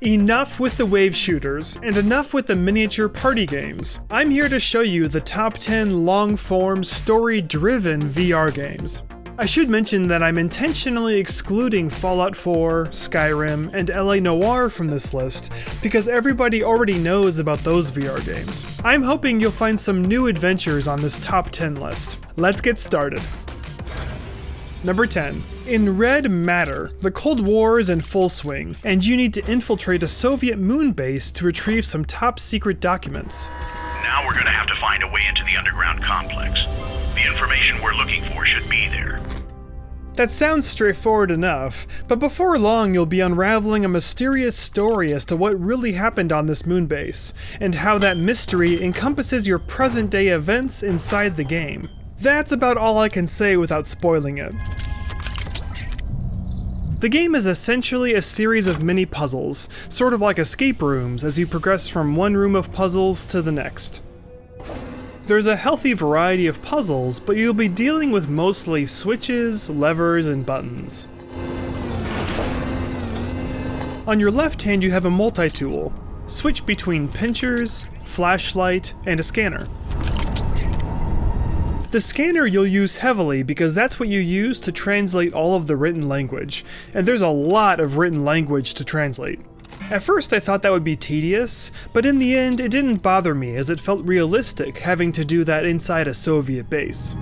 Enough with the wave shooters, and enough with the miniature party games. I'm here to show you the top 10 long-form, story-driven VR games. I should mention that I'm intentionally excluding Fallout 4, Skyrim, and LA Noire from this list, because everybody already knows about those VR games. I'm hoping you'll find some new adventures on this top 10 list. Let's get started. Number 10. In Red Matter, the Cold War is in full swing, and you need to infiltrate a Soviet moon base to retrieve some top-secret documents. Now we're gonna have to find a way into the underground complex. The information we're looking for should be there. That sounds straightforward enough, but before long you'll be unraveling a mysterious story as to what really happened on this moon base, and how that mystery encompasses your present-day events inside the game. That's about all I can say without spoiling it. The game is essentially a series of mini puzzles, sort of like escape rooms as you progress from one room of puzzles to the next. There's a healthy variety of puzzles, but you'll be dealing with mostly switches, levers, and buttons. On your left hand you have a multi-tool. Switch between pinchers, flashlight, and a scanner. The scanner you'll use heavily because that's what you use to translate all of the written language, and there's a lot of written language to translate. At first I thought that would be tedious, but in the end it didn't bother me as it felt realistic having to do that inside a Soviet base.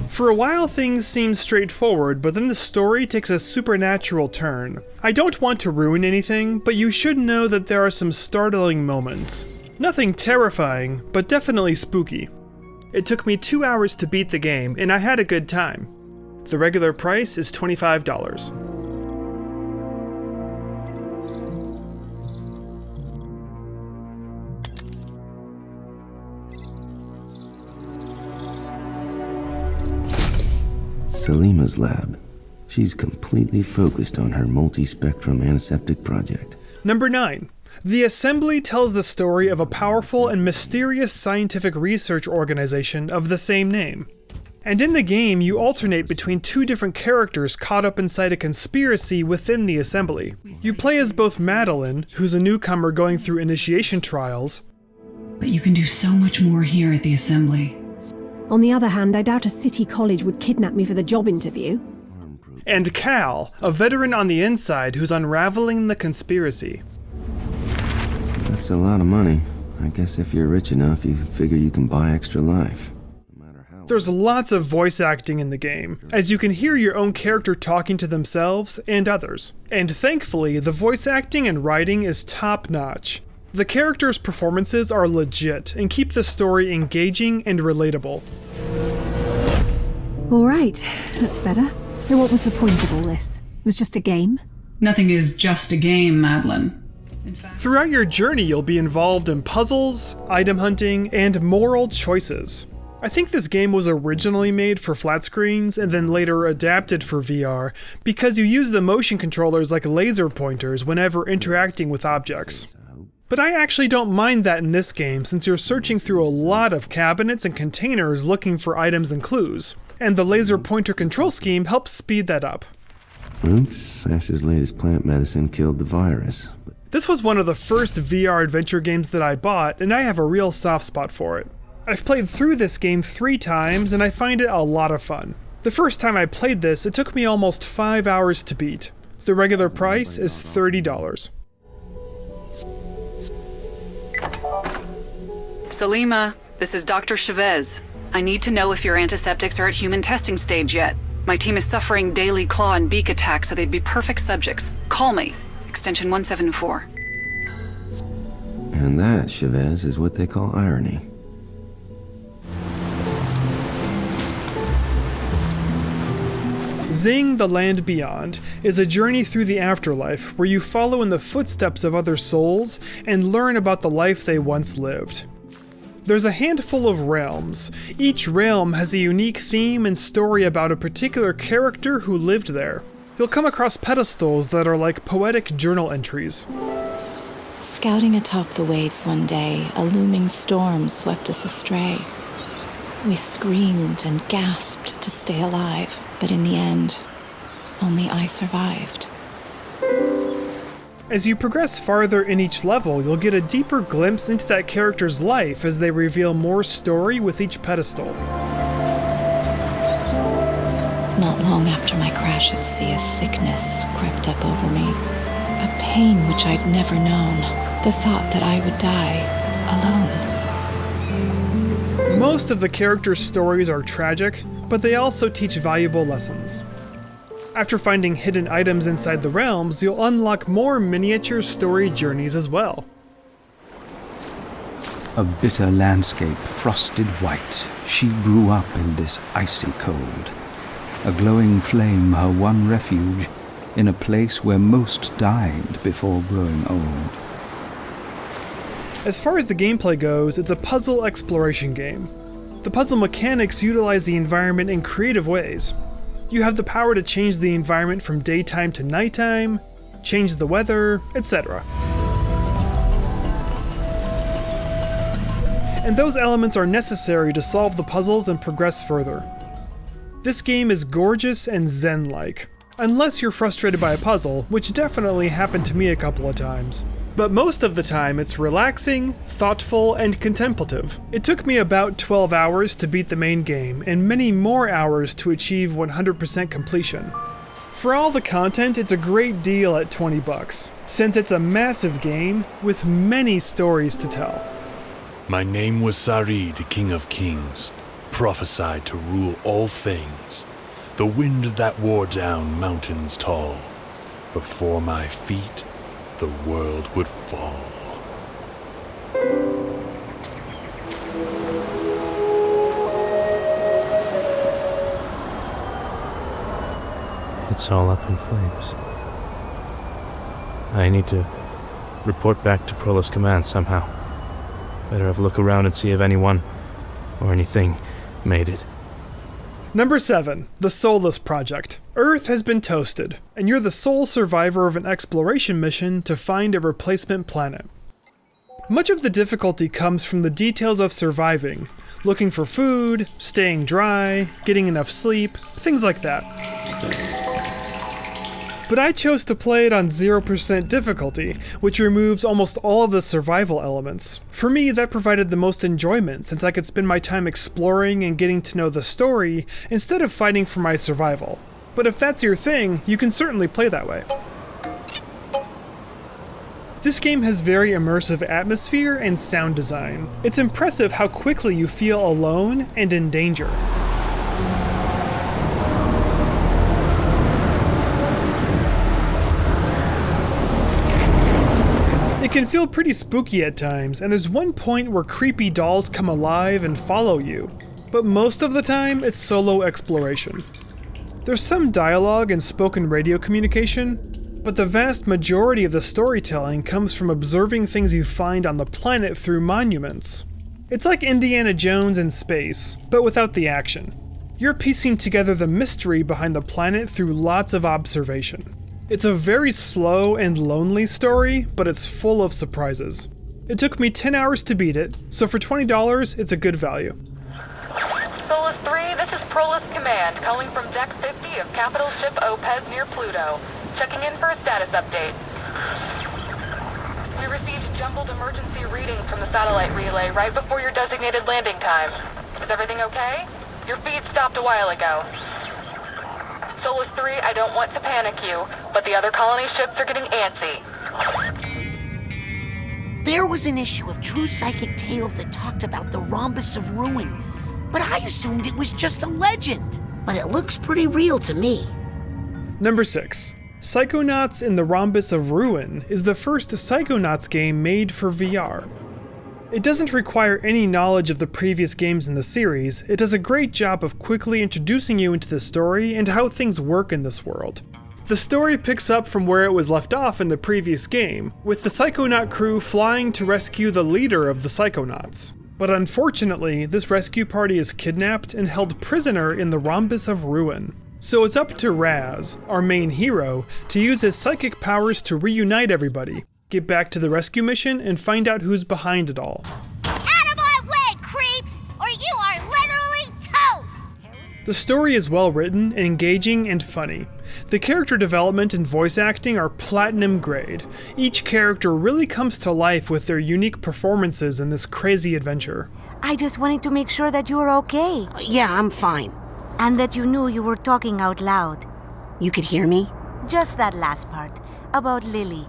For a while things seem straightforward, but then the story takes a supernatural turn. I don't want to ruin anything, but you should know that there are some startling moments. Nothing terrifying, but definitely spooky. It took me 2 hours to beat the game, and I had a good time. The regular price is $25. Selima's lab. She's completely focused on her multi-spectrum antiseptic project. Number 9. The Assembly tells the story of a powerful and mysterious scientific research organization of the same name. And in the game, you alternate between two different characters caught up inside a conspiracy within the Assembly. You play as both Madeline, who's a newcomer going through initiation trials, but you can do so much more here at the Assembly. On the other hand, I doubt a city college would kidnap me for the job interview. and Cal, a veteran on the inside who's unraveling the conspiracy. That's a lot of money. I guess if you're rich enough, you figure you can buy extra life. No matter how. There's lots of voice acting in the game, as you can hear your own character talking to themselves and others. And thankfully, the voice acting and writing is top-notch. The characters' performances are legit and keep the story engaging and relatable. Alright, that's better. So what was the point of all this? It was just a game? Nothing is just a game, Madeline. Throughout your journey, you'll be involved in puzzles, item hunting, and moral choices. I think this game was originally made for flat screens and then later adapted for VR because you use the motion controllers like laser pointers whenever interacting with objects. But I actually don't mind that in this game since you're searching through a lot of cabinets and containers looking for items and clues, and the laser pointer control scheme helps speed that up. Oops, Ash's latest plant medicine killed the virus. This was one of the first VR adventure games that I bought, and I have a real soft spot for it. I've played through this game 3 times, and I find it a lot of fun. The first time I played this, it took me almost 5 hours to beat. The regular price is $30. Salima, this is Dr. Chavez. I need to know if your antiseptics are at human testing stage yet. My team is suffering daily claw and beak attacks, so they'd be perfect subjects. Call me. Extension 174. And that, Chavez, is what they call irony. XING: The Land Beyond is a journey through the afterlife where you follow in the footsteps of other souls and learn about the life they once lived. There's a handful of realms. Each realm has a unique theme and story about a particular character who lived there. You'll come across pedestals that are like poetic journal entries. Scouting atop the waves one day, a looming storm swept us astray. We screamed and gasped to stay alive, but in the end, only I survived. As you progress farther in each level, you'll get a deeper glimpse into that character's life as they reveal more story with each pedestal. Not long after my crash at sea, a sickness crept up over me. A pain which I'd never known. The thought that I would die alone. Most of the characters' stories are tragic, but they also teach valuable lessons. After finding hidden items inside the realms, you'll unlock more miniature story journeys as well. A bitter landscape frosted white, she grew up in this icy cold. A glowing flame her one refuge, in a place where most died before growing old. As far as the gameplay goes, it's a puzzle exploration game. The puzzle mechanics utilize the environment in creative ways. You have the power to change the environment from daytime to nighttime, change the weather, etc. And those elements are necessary to solve the puzzles and progress further. This game is gorgeous and zen-like, unless you're frustrated by a puzzle, which definitely happened to me a couple of times. But most of the time it's relaxing, thoughtful, and contemplative. It took me about 12 hours to beat the main game, and many more hours to achieve 100% completion. For all the content, it's a great deal at $20, since it's a massive game with many stories to tell. My name was Sarid, King of Kings, prophesied to rule all things, the wind that wore down mountains tall. Before my feet, the world would fall. It's all up in flames. I need to report back to Prola's command somehow. Better have a look around and see if anyone or anything made it. Number 7, the Solus Project. Earth has been toasted, and you're the sole survivor of an exploration mission to find a replacement planet. Much of the difficulty comes from the details of surviving, looking for food, staying dry, getting enough sleep, things like that. But I chose to play it on 0% difficulty, which removes almost all of the survival elements. For me, that provided the most enjoyment since I could spend my time exploring and getting to know the story instead of fighting for my survival. But if that's your thing, you can certainly play that way. This game has very immersive atmosphere and sound design. It's impressive how quickly you feel alone and in danger. It can feel pretty spooky at times, and there's one point where creepy dolls come alive and follow you, but most of the time it's solo exploration. There's some dialogue and spoken radio communication, but the vast majority of the storytelling comes from observing things you find on the planet through monuments. It's like Indiana Jones in space, but without the action. You're piecing together the mystery behind the planet through lots of observation. It's a very slow and lonely story, but it's full of surprises. It took me 10 hours to beat it, so for $20, it's a good value. Solus 3, this is Prola's command, calling from Deck 50 of capital ship Opez near Pluto. Checking in for a status update. We received jumbled emergency readings from the satellite relay right before your designated landing time. Is everything okay? Your feed stopped a while ago. Solus 3, I don't want to panic you, but the other colony ships are getting antsy. There was an issue of True Psychic Tales that talked about the Rhombus of Ruin, but I assumed it was just a legend. But it looks pretty real to me. Number 6. Psychonauts in the Rhombus of Ruin is the first Psychonauts game made for VR. It doesn't require any knowledge of the previous games in the series. It does a great job of quickly introducing you into the story and how things work in this world. The story picks up from where it was left off in the previous game, with the Psychonaut crew flying to rescue the leader of the Psychonauts. But unfortunately, this rescue party is kidnapped and held prisoner in the Rhombus of Ruin. So it's up to Raz, our main hero, to use his psychic powers to reunite everybody, get back to the rescue mission, and find out who's behind it all. Out of my way, creeps, or you are literally toast! The story is well written, engaging, and funny. The character development and voice acting are platinum grade. Each character really comes to life with their unique performances in this crazy adventure. I just wanted to make sure that you were okay. Yeah, I'm fine. And that you knew you were talking out loud. You could hear me? Just that last part, about Lily.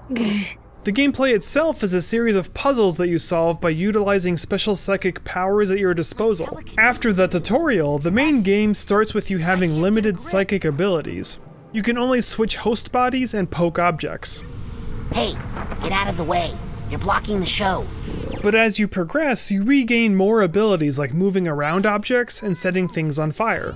The gameplay itself is a series of puzzles that you solve by utilizing special psychic powers at your disposal. After the tutorial, the main game starts with you having limited psychic abilities. You can only switch host bodies and poke objects. Hey, get out of the way. You're blocking the show. But as you progress, you regain more abilities like moving around objects and setting things on fire.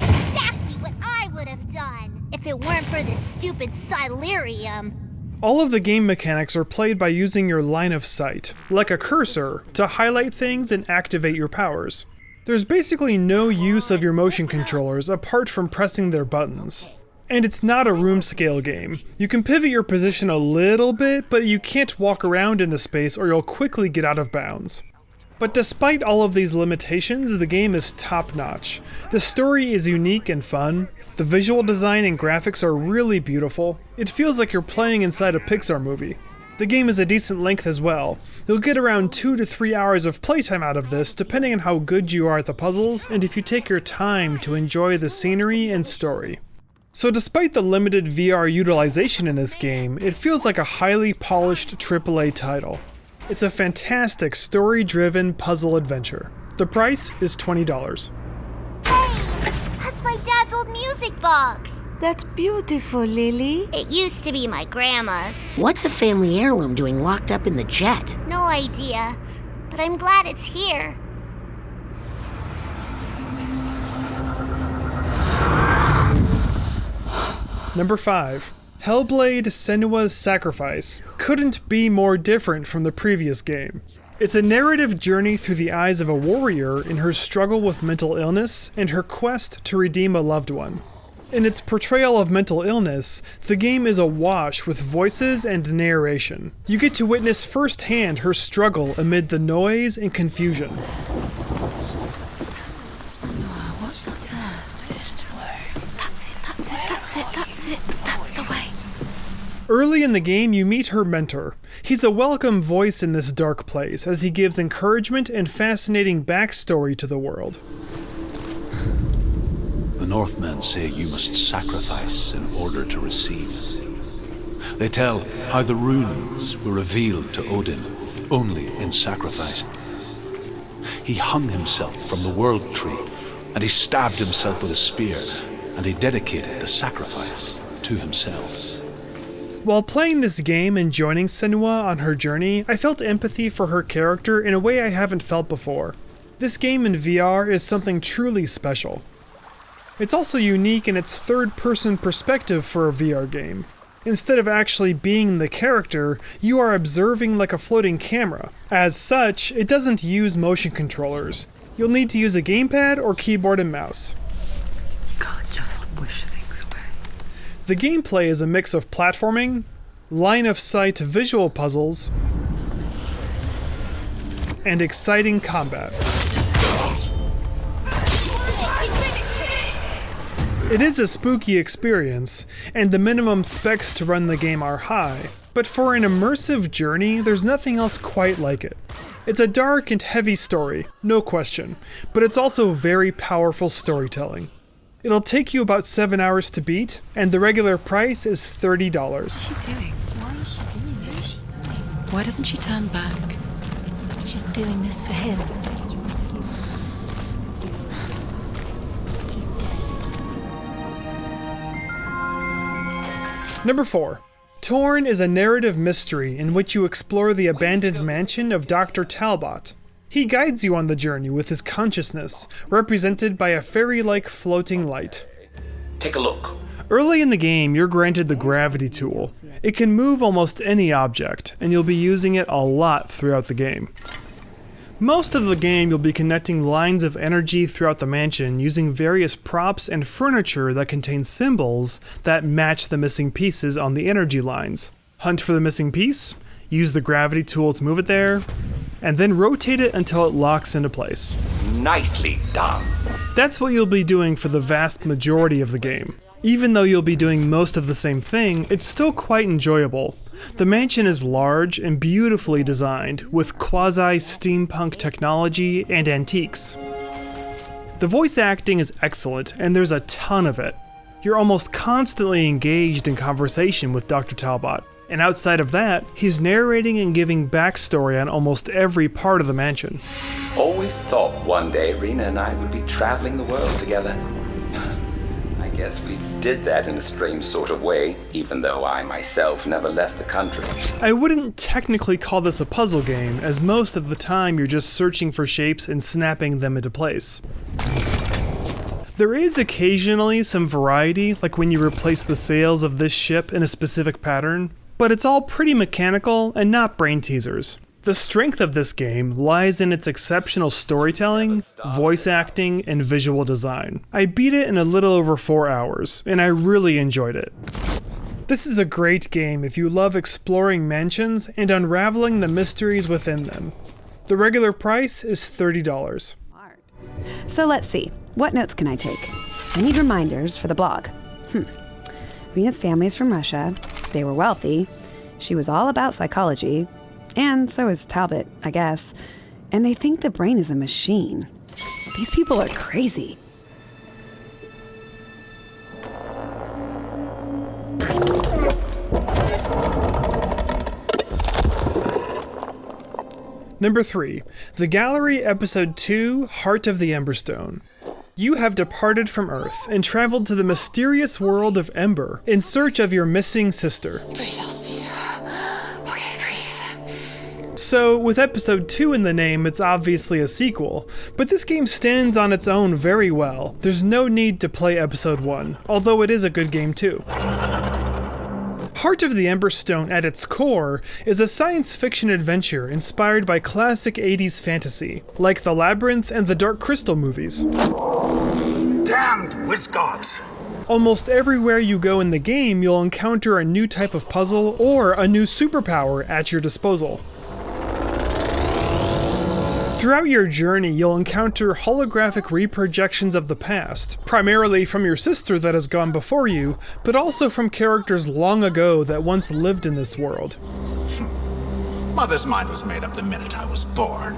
Exactly what I would have done if it weren't for this stupid Silurium. All of the game mechanics are played by using your line of sight, like a cursor, to highlight things and activate your powers. There's basically no use of your motion controllers apart from pressing their buttons. And it's not a room scale game. You can pivot your position a little bit, but you can't walk around in the space or you'll quickly get out of bounds. But despite all of these limitations, the game is top-notch. The story is unique and fun. The visual design and graphics are really beautiful. It feels like you're playing inside a Pixar movie. The game is a decent length as well. You'll get around 2 to 3 hours of playtime out of this, depending on how good you are at the puzzles and if you take your time to enjoy the scenery and story. So despite the limited VR utilization in this game, it feels like a highly polished AAA title. It's a fantastic story-driven puzzle adventure. The price is $20. That's my dad's old music box. That's beautiful, Lily. It used to be my grandma's. What's a family heirloom doing locked up in the jet? No idea, but I'm glad it's here. Number 5. Hellblade: Senua's Sacrifice couldn't be more different from the previous game. It's a narrative journey through the eyes of a warrior in her struggle with mental illness and her quest to redeem a loved one. In its portrayal of mental illness, the game is awash with voices and narration. You get to witness firsthand her struggle amid the noise and confusion. Senua, what's up there? That's the way. Early in the game, you meet her mentor. He's a welcome voice in this dark place, as he gives encouragement and fascinating backstory to the world. The Northmen say you must sacrifice in order to receive. They tell how the runes were revealed to Odin only in sacrifice. He hung himself from the world tree, and he stabbed himself with a spear, and he dedicated the sacrifice to himself. While playing this game and joining Senua on her journey, I felt empathy for her character in a way I haven't felt before. This game in VR is something truly special. It's also unique in its third-person perspective for a VR game. Instead of actually being the character, you are observing like a floating camera. As such, it doesn't use motion controllers. You'll need to use a gamepad or keyboard and mouse. Can't just wish things away. The gameplay is a mix of platforming, line-of-sight visual puzzles, and exciting combat. It is a spooky experience, and the minimum specs to run the game are high, but for an immersive journey, there's nothing else quite like it. It's a dark and heavy story, no question, but it's also very powerful storytelling. It'll take you about 7 hours to beat, and the regular price is $30. What's she doing? Why is she doing this? Why doesn't she turn back? She's doing this for him. Number 4. Torn is a narrative mystery in which you explore the abandoned mansion of Dr. Talbot. He guides you on the journey with his consciousness, represented by a fairy-like floating light. Take a look. Early in the game, you're granted the gravity tool. It can move almost any object, and you'll be using it a lot throughout the game. Most of the game, you'll be connecting lines of energy throughout the mansion using various props and furniture that contain symbols that match the missing pieces on the energy lines. Hunt for the missing piece, use the gravity tool to move it there, and then rotate it until it locks into place. Nicely done. That's what you'll be doing for the vast majority of the game. Even though you'll be doing most of the same thing, it's still quite enjoyable. The mansion is large and beautifully designed, with quasi-steampunk technology and antiques. The voice acting is excellent, and there's a ton of it. You're almost constantly engaged in conversation with Dr. Talbot, and outside of that, he's narrating and giving backstory on almost every part of the mansion. Always thought one day Rena and I would be traveling the world together. I guess we did that in a strange sort of way, even though I myself never left the country. I wouldn't technically call this a puzzle game, as most of the time you're just searching for shapes and snapping them into place. There is occasionally some variety, like when you replace the sails of this ship in a specific pattern, but it's all pretty mechanical and not brain teasers. The strength of this game lies in its exceptional storytelling, voice acting, and visual design. I beat it in a little over 4 hours, and I really enjoyed it. This is a great game if you love exploring mansions and unraveling the mysteries within them. The regular price is $30. So let's see, what notes can I take? I need reminders for the blog. Rena's family's from Russia, they were wealthy, she was all about psychology, and so is Talbot, I guess, and they think the brain is a machine. These people are crazy. Number 3. The Gallery Episode 2, Heart of the Emberstone. You have departed from Earth and traveled to the mysterious world of Ember in search of your missing sister. So, with Episode 2 in the name, it's obviously a sequel, but this game stands on its own very well. There's no need to play Episode 1, although it is a good game too. Heart of the Emberstone at its core is a science fiction adventure inspired by classic 80s fantasy, like The Labyrinth and the Dark Crystal movies. Damned Wisgogs! Almost everywhere you go in the game, you'll encounter a new type of puzzle or a new superpower at your disposal. Throughout your journey, you'll encounter holographic reprojections of the past, primarily from your sister that has gone before you, but also from characters long ago that once lived in this world. Mother's mind was made up the minute I was born.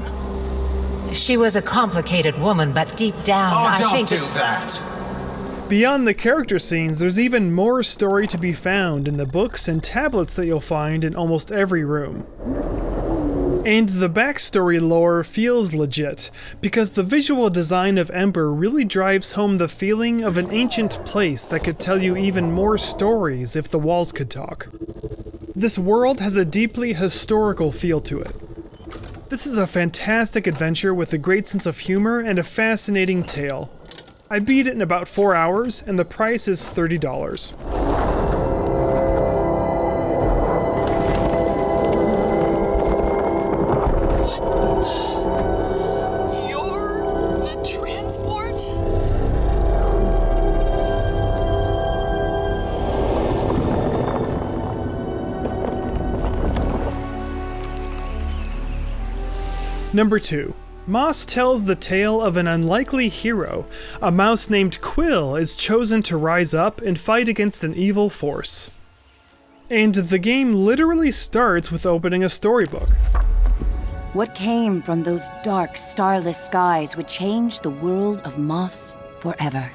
She was a complicated woman, but deep down, I think don't do that! Beyond the character scenes, there's even more story to be found in the books and tablets that you'll find in almost every room. And the backstory lore feels legit, because the visual design of Ember really drives home the feeling of an ancient place that could tell you even more stories if the walls could talk. This world has a deeply historical feel to it. This is a fantastic adventure with a great sense of humor and a fascinating tale. I beat it in about 4 hours, and the price is $30. Number 2. Moss tells the tale of an unlikely hero. A mouse named Quill is chosen to rise up and fight against an evil force. And the game literally starts with opening a storybook. What came from those dark, starless skies would change the world of Moss forever.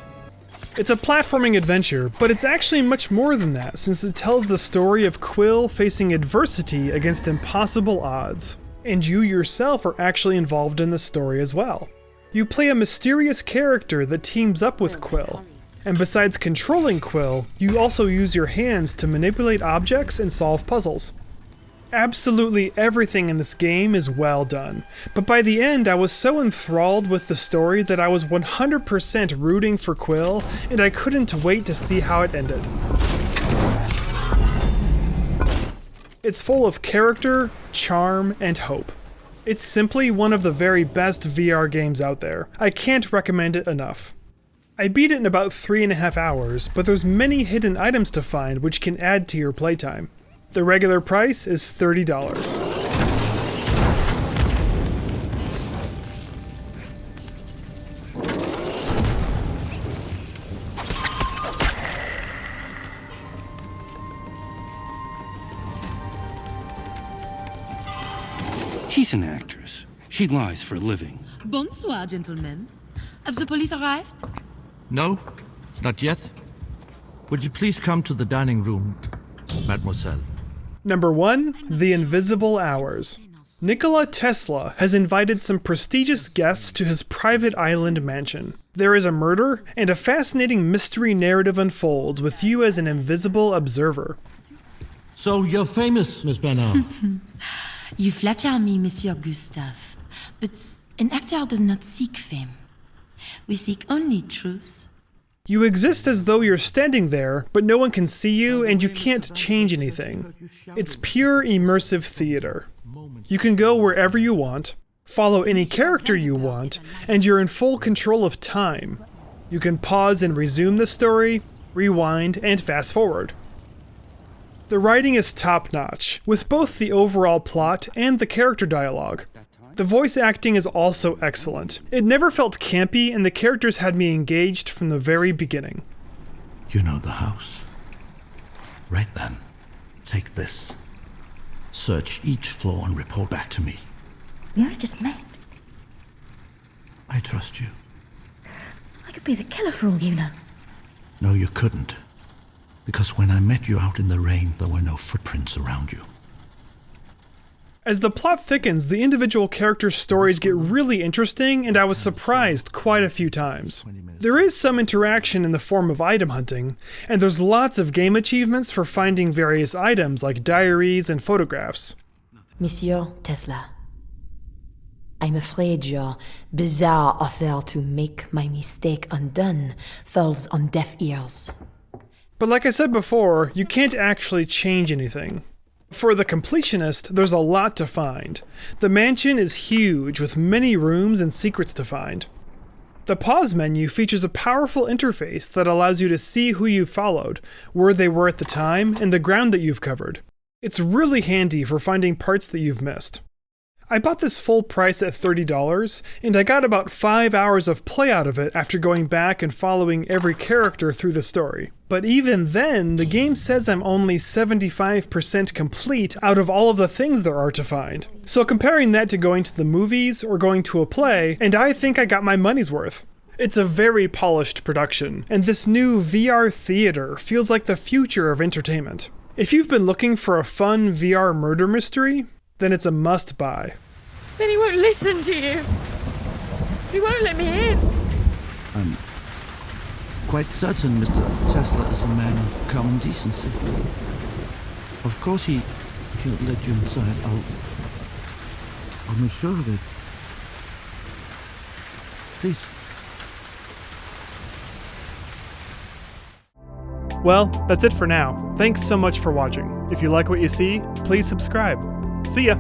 It's a platforming adventure, but it's actually much more than that, since it tells the story of Quill facing adversity against impossible odds. And you yourself are actually involved in the story as well. You play a mysterious character that teams up with Quill, and besides controlling Quill, you also use your hands to manipulate objects and solve puzzles. Absolutely everything in this game is well done, but by the end I was so enthralled with the story that I was 100% rooting for Quill, and I couldn't wait to see how it ended. It's full of character, charm, and hope. It's simply one of the very best VR games out there. I can't recommend it enough. I beat it in about 3.5 hours, but there's many hidden items to find which can add to your playtime. The regular price is $30. He's an actress. She lies for a living. Bonsoir, gentlemen. Have the police arrived? No, not yet. Would you please come to the dining room, mademoiselle? Number 1, The Invisible Hours. Nikola Tesla has invited some prestigious guests to his private island mansion. There is a murder, and a fascinating mystery narrative unfolds with you as an invisible observer. So you're famous, Miss Bernard. You flatter me, Monsieur Gustave. But an actor does not seek fame. We seek only truth. You exist as though you're standing there, but no one can see you and you can't change anything. It's pure immersive theater. You can go wherever you want, follow any character you want, and you're in full control of time. You can pause and resume the story, rewind, and fast forward. The writing is top-notch, with both the overall plot and the character dialogue. The voice acting is also excellent. It never felt campy, and the characters had me engaged from the very beginning. You know the house. Right then, take this. Search each floor and report back to me. You're just mad. I trust you. I could be the killer for all you know. No, you couldn't. Because when I met you out in the rain, there were no footprints around you. As the plot thickens, the individual characters' stories get really interesting, and I was surprised quite a few times. There is some interaction in the form of item hunting, and there's lots of game achievements for finding various items like diaries and photographs. Monsieur Tesla, I'm afraid your bizarre offer to make my mistake undone falls on deaf ears. But like I said before, you can't actually change anything. For the completionist, there's a lot to find. The mansion is huge, with many rooms and secrets to find. The pause menu features a powerful interface that allows you to see who you followed, where they were at the time, and the ground that you've covered. It's really handy for finding parts that you've missed. I bought this full price at $30, and I got about 5 hours of play out of it after going back and following every character through the story. But even then, the game says I'm only 75% complete out of all of the things there are to find. So comparing that to going to the movies or going to a play, and I think I got my money's worth. It's a very polished production, and this new VR theater feels like the future of entertainment. If you've been looking for a fun VR murder mystery, then it's a must-buy. Then he won't listen to you. He won't let me in. I'm quite certain Mr. Tesla is a man of common decency. Of course he'll let you inside. I'll make sure of it. Please. Well, that's it for now. Thanks so much for watching. If you like what you see, please subscribe. See ya!